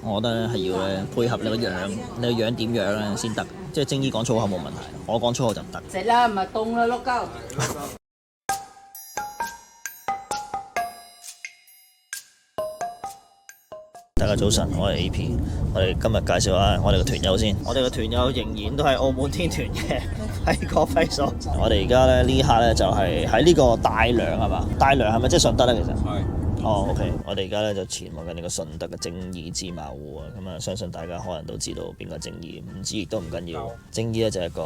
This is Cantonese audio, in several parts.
我覺得咧係要咧配合你個樣，你個樣點樣咧先得。即係精醫講粗口冇問題，我講粗口就唔得。食啦，唔係凍啦，碌鳩。大家早晨，我係 AP， 我哋今日介紹下我哋嘅團友先。我哋嘅團友仍然都係澳門天團嘅，喺個揮所。我哋而家咧呢刻咧就係喺呢個大良係嘛？大良係咪即係順德咧？其實係。哦 ，OK， 我哋而家咧就前往緊呢個順德嘅精醫芝麻糊啊！咁啊，相信大家可能都知道邊個精醫，唔知亦都唔緊要。精醫咧就係一個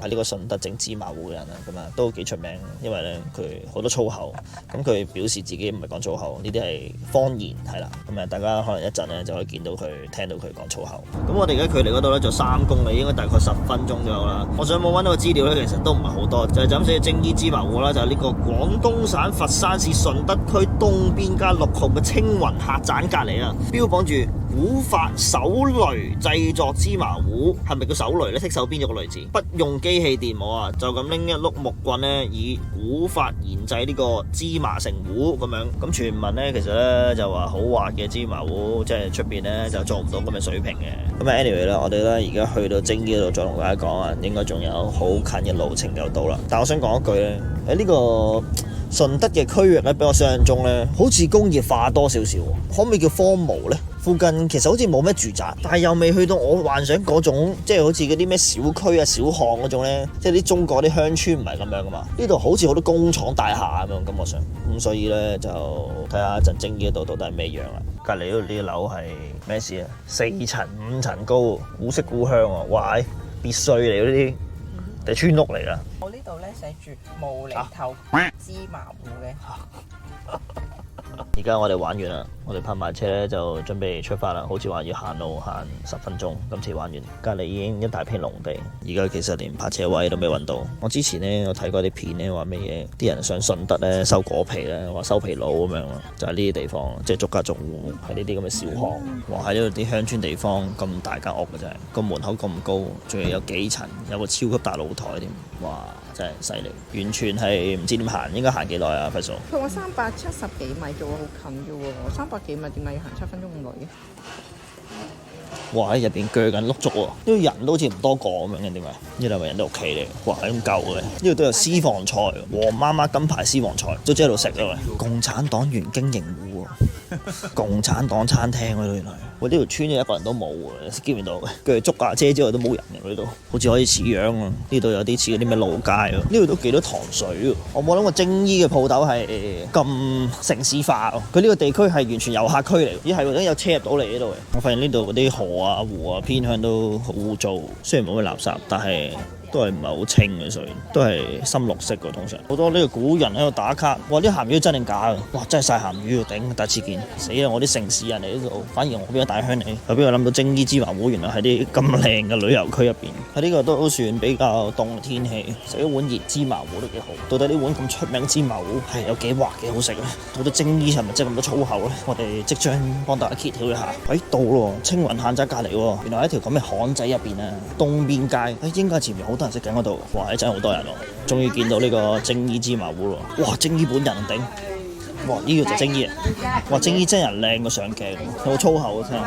喺呢個順德整芝麻糊嘅人啦，咁啊都幾出名，因為咧佢好多粗口，咁佢表示自己唔係講粗口，呢啲係方言係啦。咁啊，大家可能一陣咧就可以見到佢，聽到佢講粗口。咁我哋而家距離嗰度咧就3公里，應該大概10分鐘左右啦。我上網揾到個資料咧，其實都唔係好多，就係咁寫精醫芝麻糊啦，就係呢個廣東省佛山市順德區東邊6號嘅青雲客棧隔離啊，標榜住古法手擂製作芝麻糊，係咪叫手擂呢？剔手邊有個擂字，不用機器電磨啊，就咁拎一碌木棍呢，以古法研製呢個芝麻成糊咁樣。咁傳聞呢，其實呢就話好滑嘅芝麻糊，即係出邊呢就做唔到咁嘅水平嘅。咁啊 anyway 啦，我哋呢而家去到精醫度再同大家講啊，應該仲有好近嘅路程就到啦。但我想講一句呢，喺呢個順德嘅區域咧，比我想象中咧，好似工業化多少少，可唔可以叫荒蕪咧？附近其實好似冇咩住宅，但係又未去到我幻想嗰種，即係好似嗰啲咩小區啊、小巷嗰種咧，即係啲中國啲鄉村唔係咁樣噶嘛。呢度好似好多工廠大廈咁樣感覺上，咁所以咧就睇下一陣精醫嗰度到底係咩樣啦。隔離嗰度啲樓係咩事啊？4層5層高，古色古香啊！哇，別墅嚟嗰啲定村屋嚟㗎？我呢度咧寫住無厘頭芝麻糊嘅。而家我哋玩完啦，我哋泊埋車咧就準備出發啦。好似話要行路行10分鐘，今次玩完，隔離已經一大片農地。而家其實連泊車位都未揾到。我之前咧有睇過啲片咧，話咩嘢？啲人上順德咧收果皮咧，話收皮佬咁樣咯，就係呢啲地方，即係逐家逐戶喺呢啲咁嘅小巷。哇！喺呢度啲鄉村地方咁大間屋嘅真係，個門口咁高，仲要有幾層，有個超級大露台添。哇！真係犀利，完全係唔知點行，應該行幾耐啊？輝嫂，佢話370幾米啫喎，好近啫喎，300幾米點解要行7分鐘咁耐嘅？哇！喺入邊鋸緊碌竹喎，呢度人都好似唔多個咁樣嘅，點解？呢度係咪人哋屋企嚟？哇！係咁舊嘅，呢度都有私房菜，黃媽媽金牌私房菜，都喺度食啊喂！共產黨員經營戶喎，共產黨餐廳嗰度原來。我呢條村一個人都冇喎，見唔到嘅。跟住捉架車之後都冇人嘅呢度，好似可以似樣啊！呢度有啲似嗰啲咩路街喎，呢度都幾多糖水喎。我冇諗過精醫嘅鋪頭係咁城市化喎，佢呢個地區係完全遊客區嚟，咦係喎，有車入到嚟呢度嘅。我發現呢度嗰啲河啊湖啊偏向都好污糟，雖然冇咩垃圾，但係都係唔係好清嘅水，都係深綠色嘅通常。好多呢個古人喺度打卡，哇！啲鹹魚真定假嘅？哇！真係曬鹹魚喎，頂！第一次見，死啦！我啲城市人嚟呢度，反而我邊個大鄉嚟？有邊個諗到精醫芝麻糊原來喺啲咁靚嘅旅遊區入邊？喺呢個都算比較凍嘅天氣，食一碗熱芝麻糊都幾好。到底呢碗咁出名芝麻糊係有幾滑幾好食咧？到底精醫係咪真係咁多粗口咧？我哋即將幫大家揭曉一下。喺到咯，青雲客棧隔離喎，原來喺條咁嘅巷仔入邊啊，東邊街喺應該前面好多人食緊嗰度，哇！真係好多人喎，終於見到呢個精醫芝麻糊咯！哇！精醫本人頂！哇！呢個就精醫啊！哇！精醫真人靚過上鏡，有粗口啊聽。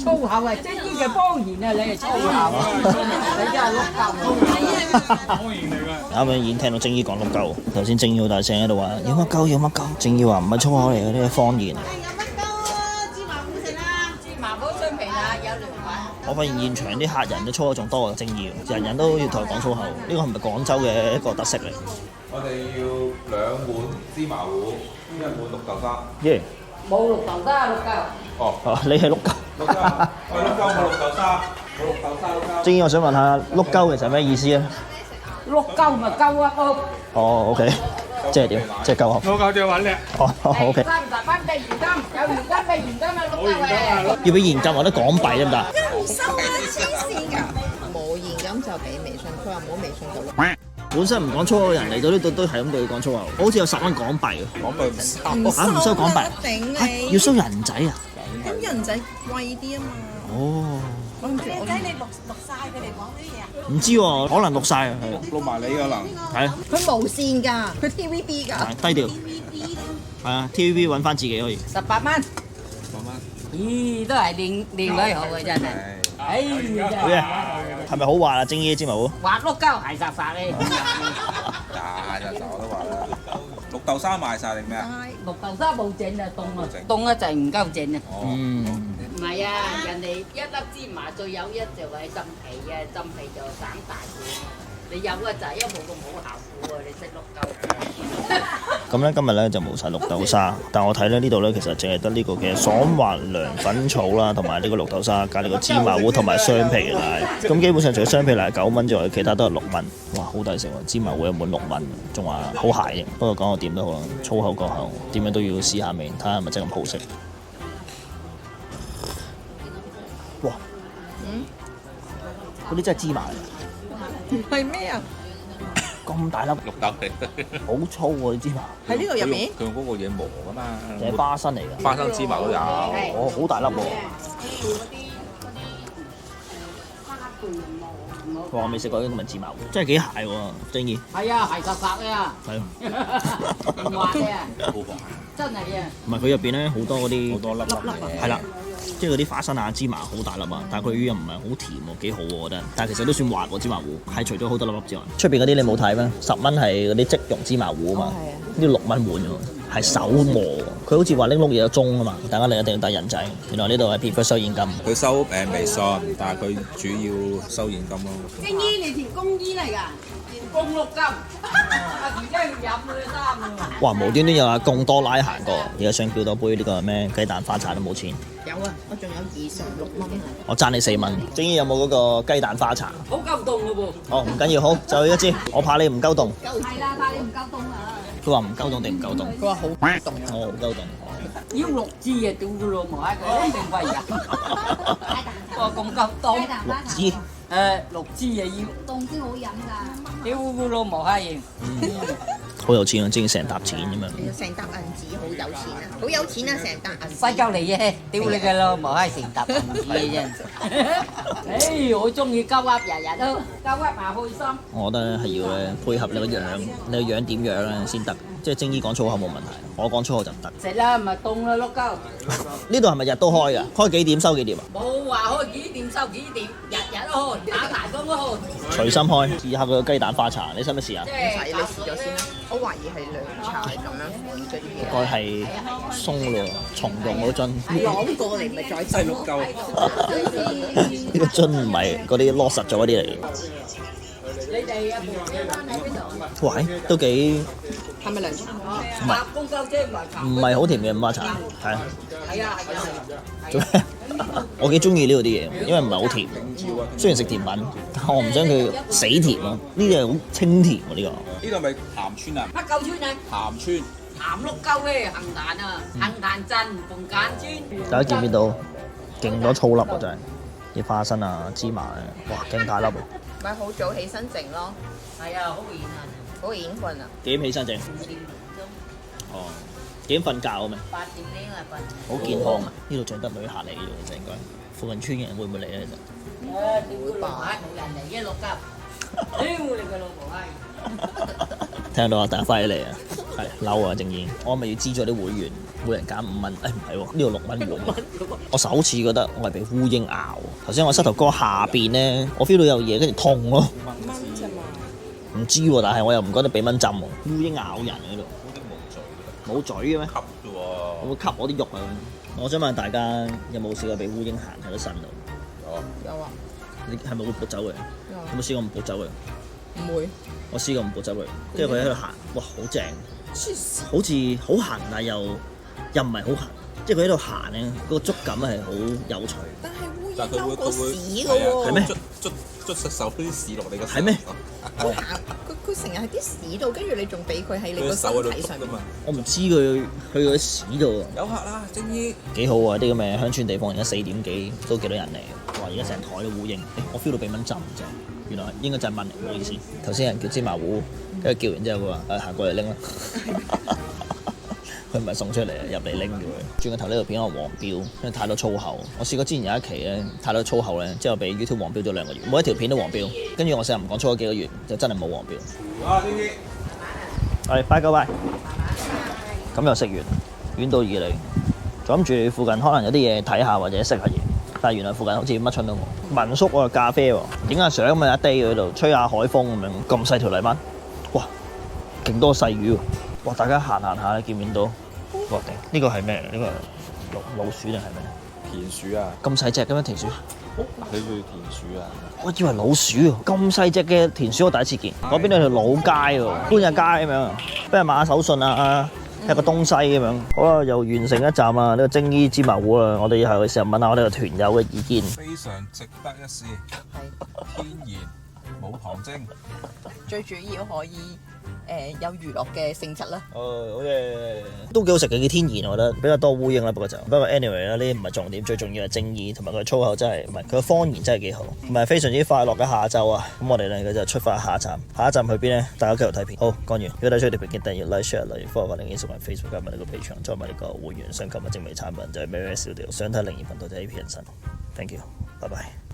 粗口啊！精醫嘅方言啊，你係粗口啊！你真係碌鳩。方言嚟㗎。啱啱已經聽到精醫講碌鳩，頭先精醫好大聲喺度話有乜鳩有乜鳩，精醫話唔係粗口嚟嘅，呢係方言。我發現現場啲客人嘅粗口仲多過精醫，人人都要同佢講粗口，呢個係咪廣州嘅一個特色嚟？我哋要2碗芝麻糊，1碗綠豆沙。耶！冇綠豆沙，綠豆。哦，你係碌鳩。綠豆，我綠豆冇綠豆沙，冇綠豆沙綠豆。精醫，我想問下碌鳩其實係咩意思啊？碌鳩咪鳩啊個。哦，OK，即係點？即係鳩噏。碌鳩就揾你。哦，OK。30蚊俾現金，有現金俾現金啊，碌鳩嘅。要俾現金或者港幣得唔得？唔收啊！黐線㗎！冇現金就俾微信，佢話冇微信就碌。本身唔講粗口嘅人嚟到呢度都係咁對佢講粗口，好似有10蚊港幣喎。港幣唔收。唔收港幣。頂你！要收人仔啊？咁人仔貴啲啊嘛。哦。跟住我你錄晒佢哋講啲嘢啊？唔知喎，可能錄晒啊。錄埋你可能。係啊。佢無線㗎，佢 TVB 㗎。低調。係啊，TVB 揾翻自己可以。18蚊。10蚊。咦，都係練鬼好嘅真係。哎呀，好嘅，係咪好滑啊？蒸衣芝麻糊。滑碌膠係實發咧。大就我都話啦。綠豆沙賣晒定咩啊？綠豆沙冇整啊，凍啊就係唔夠整啊。唔係啊，人哋一粒芝麻最有一就係浸皮啊，浸皮就省大碗。你有啊就係一冇咁好效果啊！你識碌鳩。咁咧今日咧就冇晒綠豆沙，但我睇咧呢度咧其實淨係得呢個嘅爽滑涼粉草啦，同埋呢個綠豆沙加呢個芝麻糊同埋雙皮奶。咁基本上除咗雙皮奶9蚊之外，其他都係6蚊。哇，好抵食喎！芝麻糊有滿6蚊，仲話好鞋嘅。不過講個點都好啦，粗口過後點樣都要試下味，睇下係咪真咁好食。哇！嗰啲真係芝麻嚟。係咩啊？咁大粒綠豆嚟，好粗喎啲芝麻。喺呢個入面？佢用嗰個嘢磨噶嘛。定係花生嚟㗎？花生芝麻都有。哦，好大粒喎！哇！我未食過呢啲咁嘅芝麻糊，真係幾蟹喎，正義。係啊，係實發啊。係。唔滑嘅，真係啊。唔係佢入邊咧好多嗰啲好多粒粒係啦，即係嗰啲花生啊、芝麻好大粒啊，但係佢又唔係好甜喎，幾好喎我覺得。但係其實都算滑喎芝麻糊，係除咗好多粒粒之外，出邊嗰啲你冇睇咩？10蚊係嗰啲即溶芝麻糊啊嘛，呢6蚊碗喎，係手磨。佢好似話拎碌嘢有鐘啊嘛，大家嚟一定要帶人仔。原來呢度係 prefer 收現金。佢收微信，但係佢主要收現金咯。正姨你條公衣嚟㗎？公碌金，而家要飲佢衫啊！哇！無端端有阿貢多拉行過，而家想叫多杯呢個咩雞蛋花茶都冇錢。有啊，我仲有以上6蚊啊！我爭你4蚊。正義有冇嗰個雞蛋花茶？好夠凍嘅噃。哦，唔緊要，好就一支。我怕你唔夠凍。係啦，怕你唔夠凍啊！佢話唔夠凍定唔夠凍？佢話好凍啊！我好夠凍。要6支啊！屌佢老母閪，佢一定貴人。我咁夠凍。6支。6支啊要。凍先好飲㗎。屌佢老母閪！好有錢啊！正義成沓錢咁樣。成沓銀紙好有錢啊！好有錢啊！成沓銀西鳩你啫，屌你嘅老母閪成沓銀紙嘅啫。誒，我中意鳩噏，日日都鳩噏埋開心。我覺得係要咧配合你個樣，你個樣點樣咧先得。即係正義講粗口冇問題，我講粗口就唔得。食啦，唔係凍啦，碌鳩。呢度係咪日都開㗎？開幾點收幾點啊？冇話開幾點收幾點，日日都開，打大風都開。隨心開，試下佢個雞蛋花茶，你使唔使試下？即使你係試咗先啦。我懷疑係涼茶咁樣款嗰啲應嘢。該係鬆咯，重用嗰樽。攞過嚟咪再細綠鳩。呢個樽唔係嗰啲落實咗嗰啲嚟嘅。你哋啊，喂，都幾係咪涼茶？唔係公交車唔係唔係好甜嘅五花茶，係啊。係啊係啊。做咩？我幾中意呢度啲嘢，因為唔係好甜。雖然食甜品，但我唔想佢死甜咯。呢啲係好清甜喎，呢個。呢度咪鹹村啊？乜舊村啊？鹹村。鹹碌鳩咧，杏壇啊，杏壇鎮鳳間村。大家見唔見到？勁多粗粒啊！真係啲花生啊、芝麻啊，哇，勁大粒喎！咪好早起身整咯，係啊，好熱啊！好眼瞓啊！幾點起身整？哦，幾點瞓覺咁啊？ 8點零啊瞓。好健康啊！呢度淨得旅客嚟嘅喎，應該。附近村嘅人會唔會嚟咧？其實屌佢老母閪，冇人嚟，一碌鳩。屌你個老母閪！聽到啊，大家快啲嚟啊！係嬲啊，正義！我咪要資助啲會員，每人減5蚊。誒唔係喎，呢度6蚊碗。我首次覺得我係被烏蠅咬。頭先我膝頭哥下邊咧，我 feel 到有嘢，跟住痛咯。唔知喎，但係我又唔覺得俾蚊浸喎。烏蠅咬人喺度。冇嘴嘅咩？吸啫喎。會唔會吸我啲肉啊？我想問大家有冇試過俾烏蠅行喺個身度？有啊，你係咪會撥走佢？有冇試過唔撥走佢？唔會。我試過唔撥走佢，跟住佢喺度行，哇，好正！好似好行，但又唔係好行，即係佢喺度行咧，嗰個觸感係好有趣。但係烏但係蠅嬲過屎嘅係啊喎。係咩？捽隻手啲屎落你個係咩？佢行，佢成日喺啲屎度，跟住你仲俾佢喺你個身體上面。我唔知佢去嗰啲屎度啊！有客啦，正姨。幾好啊！啲咁嘅鄉村地方，而家4點幾都幾多人嚟。哇！而家成台都烏蠅，我 feel 到俾蚊浸啫。原來應該就係蚊嚟，唔好意思。頭先有人叫芝麻糊，跟住叫完之後佢話：行過嚟拎啦。佢唔係送出嚟，入嚟拎嘅佢。轉個頭呢度片我黃標，因為太多粗口。我試過之前有一期咧，太多粗口咧，之後俾 YouTube 黃標咗2個月，每一條片都黃標。跟住我成日唔講粗口幾個月，就真係冇黃標。啊，正姨。係，拜個拜。咁又食完，遠道而嚟，諗住附近可能有啲嘢睇下或者食下嘢，但係原來附近好似乜春都冇。民宿喎，咖啡喎，影下相咁啊，一 day 嗰度吹下海風咁樣，咁細條泥灣，哇，勁多細魚喎！哇，大家行下咧，見唔見到？哇頂！呢個係咩？呢個老鼠定係咩？田鼠啊！咁細隻嘅咩田鼠？你叫田鼠啊？我以為老鼠喎，咁細隻嘅田鼠我第一次見。嗰邊有條老街喎，搬日街咁樣，俾人買下手信啊，一個東西咁樣。好啦，又完成一站啊，呢個蒸衣芝麻糊啊，我哋係時候問下我哋個團友嘅意見。非常值得一試，係天然冇糖精，最主要可以有娛樂嘅性質啦。哦，好嘅，都幾好食嘅，幾天然，我覺得比較多烏蠅啦，不過 anyway 啦，呢啲唔係重點，最重要係蒸衣同埋佢粗口真係唔係佢嘅方言真係幾好，同埋非常之快樂嘅下晝啊！咁我哋咧就出發下一站，下一站去邊咧？大家繼續睇片。好，講完，如果睇出條片記得訂閱、like、share、留言、follow 我哋 Instagram、Facebook 加埋呢個 Patreon，再埋呢個會員升級嘅精美產品就係 Merry Studio，想睇靈異頻道就係 AP 人生。Thank you，拜拜。